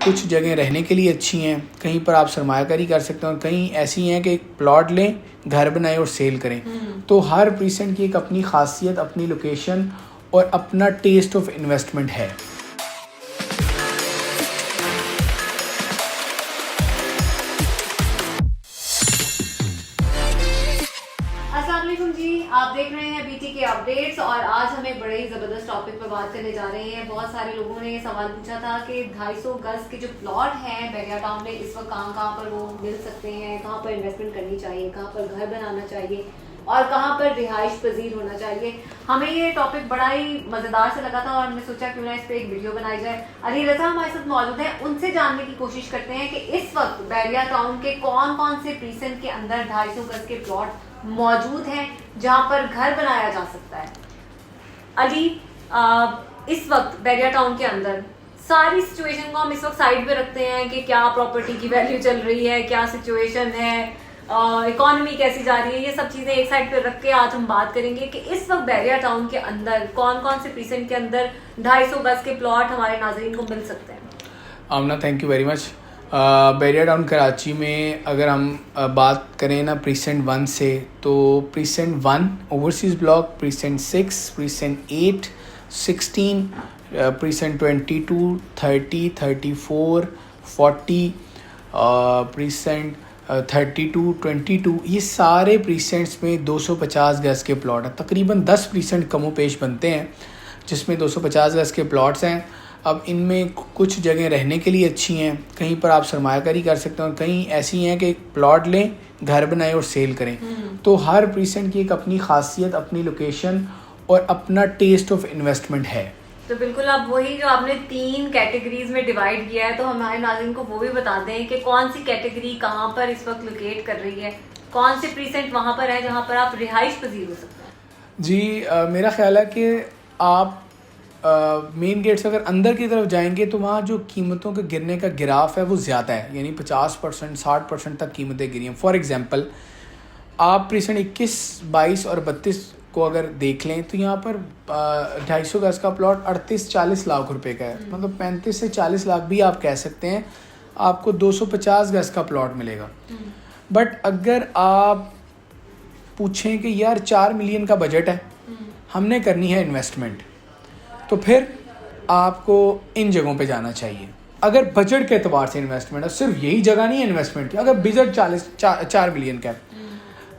कुछ जगह रहने के लिए अच्छी हैं, कहीं पर आप सरमायाकारी कर सकते हैं, और कहीं ऐसी हैं कि प्लॉट लें, घर बनाएं और सेल करें। तो हर प्रीसेंट की एक अपनी खासियत, अपनी लोकेशन और अपना टेस्ट ऑफ इन्वेस्टमेंट है। अस्सलाम वालेकुम जी, आप देख रहे हैं बीटी के अपडेट्स और आज हम एक बड़े ही ज़बरदस्त टॉपिक पर बात करने जा रहे हैं। बहुत सारे लोगों ने ये सवाल पूछा था कि 250 गज के जो प्लॉट हैं बैरिया टाउन में इस वक्त कहाँ पर वो मिल सकते हैं, कहाँ पर इन्वेस्टमेंट करनी चाहिए, कहाँ पर घर बनाना चाहिए और कहाँ पर रिहाइश पजीर होना चाहिए। हमें ये टॉपिक बड़ा ही मज़ेदार से लगा था और हमने सोचा क्यों ना इस पर एक वीडियो बनाई जाए। अली रजा हमारे साथ मौजूद है, उनसे जानने की कोशिश करते हैं कि इस वक्त बैरिया टाउन के कौन कौन से प्रीसेंट के अंदर 250 गज के प्लॉट मौजूद हैं जहां पर घर बनाया जा सकता है। अली, इस वक्त बैरिया टाउन के अंदर सारी सिचुएशन को हम इस वक्त साइड पे रखते हैं कि क्या प्रॉपर्टी की वैल्यू चल रही है, क्या सिचुएशन है, इकोनॉमी कैसी जा रही है, ये सब चीज़ें एक साइड पे रख के आज हम बात करेंगे कि इस वक्त बैरिया टाउन के अंदर कौन कौन से प्रीसेंट के अंदर 250 गज के प्लॉट हमारे नाजरीन को मिल सकते हैं। Amna, thank you very much. Bahria town Karachi में अगर हम बात करें ना प्रीसेंट 1 से, तो precinct 1 overseas block, precinct 6, precinct 8, 16, precinct 22, 30, 34, 40, precinct 32, 22, ये सारे प्रीसेंट्स में 250 गज के प्लॉट हैं। तकरीबन 10 प्रीसेंट कमो पेश बनते हैं जिसमें 250 गज के प्लॉट्स हैं। अब इनमें कुछ जगह रहने के लिए अच्छी हैं, कहीं पर आप सरमायाकारी कर सकते हैं, और कहीं ऐसी हैं कि प्लॉट लें, घर बनाएं और सेल करें। तो हर प्रीसेंट की एक अपनी खासियत, अपनी लोकेशन और अपना टेस्ट ऑफ इन्वेस्टमेंट है। तो बिल्कुल, अब वही जो आपने 3 कैटेगरीज में डिवाइड किया है, तो हमारे नाज़रीन को वो भी बता दें कि कौन सी कैटेगरी कहाँ पर इस वक्त लोकेट कर रही है, कौन से प्रीसेंट वहाँ पर है जहाँ पर आप रिहाइश पजीर हो सकते हैं। जी, मेरा ख्याल है कि आप मेन गेट से अगर अंदर की तरफ जाएंगे तो वहाँ जो कीमतों के गिरने का गिराफ है वो ज़्यादा है, यानी 50%, 60% तक कीमतें गिरी हैं। फॉर एग्ज़ाम्पल, आप प्रीसेंट 21, 22 और 32 को अगर देख लें तो यहाँ पर 250 गज का प्लॉट 38-40 लाख रुपए का है। मतलब 35 से 40 लाख भी आप कह सकते हैं आपको 250 गज का प्लॉट मिलेगा। बट अगर आप पूछें कि यार 4 मिलियन का बजट है, हमने करनी है इन्वेस्टमेंट, तो फिर आपको इन जगहों पे जाना चाहिए। अगर बजट के एतबार से इन्वेस्टमेंट है, सिर्फ यही जगह नहीं है इन्वेस्टमेंट की, अगर बजट 4 मिलियन का है।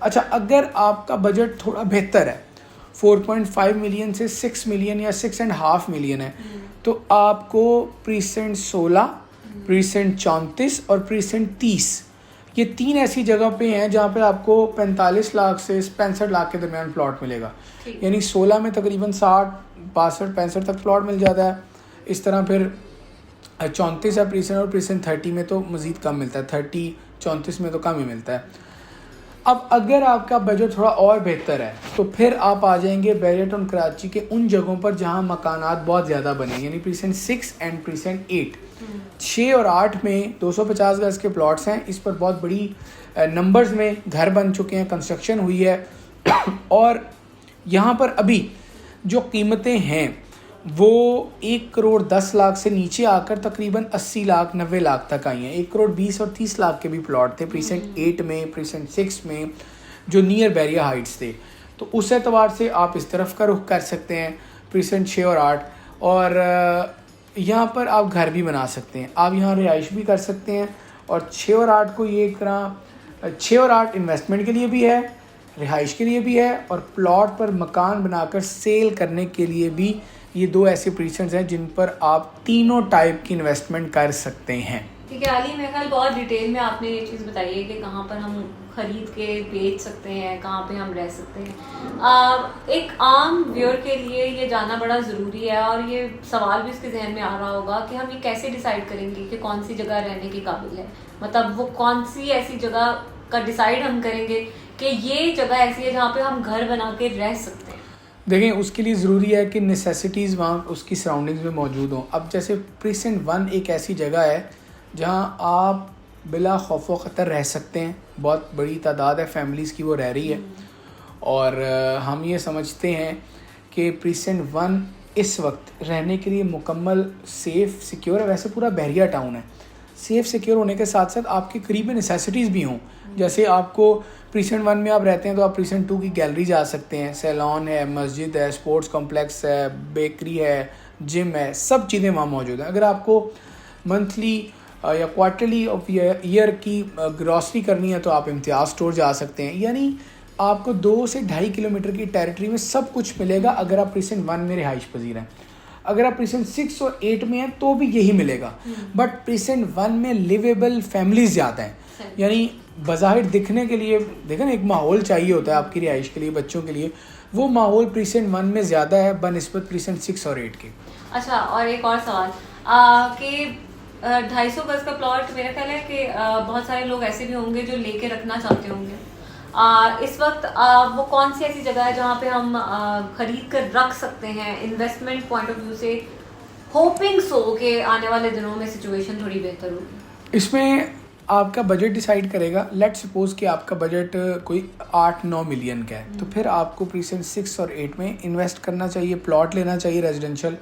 अच्छा, अगर आपका बजट थोड़ा बेहतर है, 4.5 मिलियन से 6 मिलियन या 6.5 मिलियन है, तो आपको प्रीसेंट 16, प्रीसेंट 34 और प्रीसेंट 30, ये 3 ऐसी जगह पे हैं जहाँ पे आपको 45 लाख से 65 लाख के दरमियान प्लॉट मिलेगा। यानी 16 में तकरीबन 60, 62, 65 तक प्लॉट मिल जाता है। इस तरह फिर 34 है प्रीसेंट, और प्रीसेंट 30 में तो मज़ीद कम मिलता है, 30, 34 में तो कम ही मिलता है। अब अगर आपका बजट थोड़ा और बेहतर है तो फिर आप आ जाएंगे बैरिया टाउन कराची के उन जगहों पर जहाँ मकानात बहुत ज़्यादा बने, यानी प्रीसेंट 6 एंड प्रीसेंट 8। 6 और 8 में 250 गज के प्लॉट्स हैं। इस पर बहुत बड़ी नंबर्स में घर बन चुके हैं, कंस्ट्रक्शन हुई है और यहाँ पर अभी जो कीमतें हैं वो 1 करोड़ 10 लाख से नीचे आकर तकरीबन 80 लाख 90 लाख तक आई हैं। 1 करोड़ 20 और 30 लाख के भी प्लॉट थे प्रीसेंट 8 में, प्रीसेंट 6 में, जो नियर बैरिया हाइट्स थे। तो उस एतबार से आप इस तरफ का रुख कर सकते हैं, प्रीसेंट 6 और 8। और यहाँ पर आप घर भी बना सकते हैं, आप यहाँ रिहाइश भी कर सकते हैं। और 6 और 8 को ये एक तरह 6 और 8 इन्वेस्टमेंट के लिए भी है, रिहाइश के लिए भी है, और प्लॉट पर मकान बनाकर सेल करने के लिए भी। ये 2 ऐसे प्रीसेंट्स हैं जिन पर आप तीनों टाइप की इन्वेस्टमेंट कर सकते हैं। ठीक है अली, मेरे ख्याल बहुत डिटेल में आपने ये चीज़ बताई है कि कहाँ पर हम ख़रीद के बेच सकते हैं, कहाँ पे हम रह सकते हैं। एक आम व्यूअर के लिए ये जानना बड़ा ज़रूरी है और ये सवाल भी उसके जहन में आ रहा होगा कि हम ये कैसे डिसाइड करेंगे कि कौन सी जगह रहने के काबिल है। मतलब वो कौन सी ऐसी जगह का डिसाइड हम करेंगे कि ये जगह ऐसी है जहाँ पे हम घर बना के रह सकते हैं। देखें, उसके लिए ज़रूरी है कि नेसेसिटीज़ वहाँ उसकी सराउंडिंग्स में मौजूद हों। अब जैसे प्रीसेंट 1 एक ऐसी जगह है जहाँ आप बिला खौफ व ख़तर रह सकते हैं, बहुत बड़ी तादाद है फैमिलीज़ की वो रह रही है। और हम ये समझते हैं कि प्रीसेंट 1 इस वक्त रहने के लिए मुकम्मल सेफ़ सिक्योर है। वैसे पूरा बहरिया टाउन है, सेफ़ सिक्योर होने के साथ साथ आपके करीब में नेसेसिटीज़ भी हों। जैसे आपको प्रीसेंट 1 में आप रहते हैं तो आप प्रीसेंट 2 की गैलरी जा सकते हैं, सैलॉन है, मस्जिद है, स्पोर्ट्स कॉम्प्लेक्स है, बेकरी है, जिम है, सब चीज़ें वहाँ मौजूद हैं। अगर आपको मंथली या क्वार्टरली ऑफ ईयर की ग्रॉसरी करनी है तो आप इम्तियाज़ स्टोर जा सकते हैं। यानी आपको 2 से 2.5 किलोमीटर की टेरिटरी में सब कुछ मिलेगा अगर आप प्रीसेंट 1 में रिहाइश पजीर हैं। अगर आप प्रीसेंट 6 और 8 में हैं तो भी यही मिलेगा, बट प्रीसेंट 1 में लिवेबल फैमिलीज ज़्यादा हैं। यानी बज़ाहिर दिखने के लिए देखें ना, एक माहौल चाहिए होता है आपकी रिहाइश के लिए, बच्चों के लिए, वो माहौल प्रीसेंट 1 में ज़्यादा है बनिस्बत प्रीसेंट 6 और 8 के। अच्छा, और एक और सवाल कि 250 गज का प्लॉट, मेरा ख्याल है कि बहुत सारे लोग ऐसे भी होंगे जो लेके रखना चाहते होंगे। इस वक्त वो कौन सी ऐसी जगह है जहाँ पे हम खरीद कर रख सकते हैं इन्वेस्टमेंट पॉइंट ऑफ व्यू से, होपिंग सो कि आने वाले दिनों में सिचुएशन थोड़ी बेहतर होगी? इसमें आपका बजट डिसाइड करेगा। लेट सपोज कि आपका बजट कोई 8-9 मिलियन का है, तो फिर आपको प्रीसेंट 6 और 8 में इन्वेस्ट करना चाहिए, प्लॉट लेना चाहिए रेजिडेंशियल।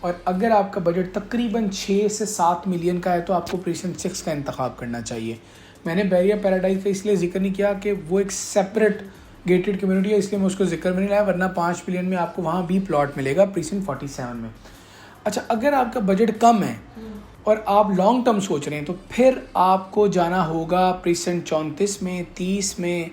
और अगर आपका बजट तकरीबन 6 से 7 मिलियन का है तो आपको प्रीसेंट 6 का इंतखाब करना चाहिए। मैंने बहरिया पैराडाइज का इसलिए जिक्र नहीं किया कि वो एक सेपरेट गेटेड कम्युनिटी है, इसलिए मैं उसको जिक्र में नहीं लाया, वरना 5 मिलियन में आपको वहाँ भी प्लॉट मिलेगा प्रीसेंट 47 में। अच्छा, अगर आपका बजट कम है और आप लॉन्ग टर्म सोच रहे हैं तो फिर आपको जाना होगा प्रीसेंट 34 में, 30 में,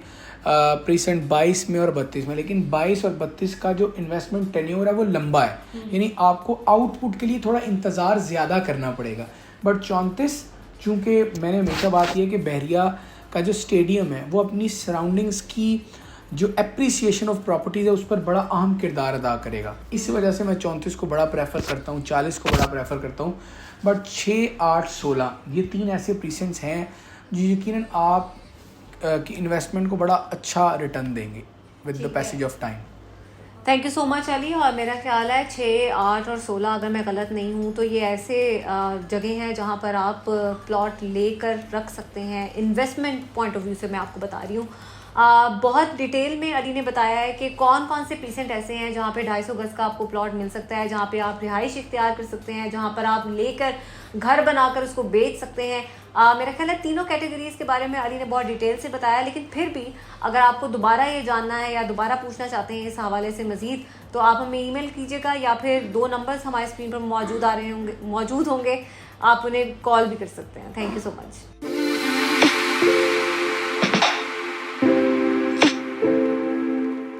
प्रीसेंट 22 में और 32 में। लेकिन 22 और 32 का जो इन्वेस्टमेंट टेन्योर है वो लंबा है, यानी आपको आउटपुट के लिए थोड़ा इंतज़ार ज़्यादा करना पड़ेगा। बट 34, चूँकि मैंने हमेशा बात यह कि बहरिया का जो स्टेडियम है वो अपनी सराउंडिंग्स की जो एप्रिसिएशन ऑफ प्रॉपर्टीज़ है उस पर बड़ा अहम किरदार अदा करेगा। इस वजह से मैं 34 को बड़ा प्रेफर करता हूँ, 40 को बड़ा प्रेफर करता हूँ। बट 6, 8, 16 ये 3 ऐसे प्रीसेंट्स हैं जो यकीनन आप की इन्वेस्टमेंट को बड़ा अच्छा रिटर्न देंगे with the passage of time. Thank you so much Ali. और मेरा ख्याल है 6, 8 और 16, अगर मैं गलत नहीं हूँ तो ये ऐसे जगह हैं जहाँ पर आप प्लॉट लेकर रख सकते हैं। इन्वेस्टमेंट पॉइंट ऑफ व्यू से मैं आपको बता रही हूँ। बहुत डिटेल में अली ने बताया है कि कौन कौन से प्रीसेंट ऐसे हैं जहाँ पे 250 गज का आपको प्लॉट मिल सकता है, जहाँ पे आप रिहाइश इख्तियार कर सकते हैं, जहाँ पर आप लेकर घर बनाकर उसको बेच सकते हैं। मेरा ख्याल है तीनों कैटेगरीज़ के बारे में अली ने बहुत डिटेल से बताया। लेकिन फिर भी अगर आपको दोबारा ये जानना है या दोबारा पूछना चाहते हैं इस हवाले से मज़ीद, तो आप हमें ईमेल कीजिएगा या फिर 2 नंबर्स हमारे स्क्रीन पर मौजूद होंगे, आप उन्हें कॉल भी कर सकते हैं। Thank you so much.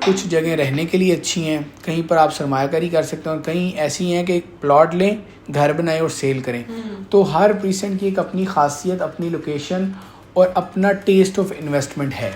कुछ जगह रहने के लिए अच्छी हैं, कहीं पर आप सरमायाकारी कर सकते हैं, और कहीं ऐसी हैं कि प्लॉट लें, घर बनाएं और सेल करें। तो हर प्रीसेंट की एक अपनी खासियत, अपनी लोकेशन और अपना टेस्ट ऑफ इन्वेस्टमेंट है।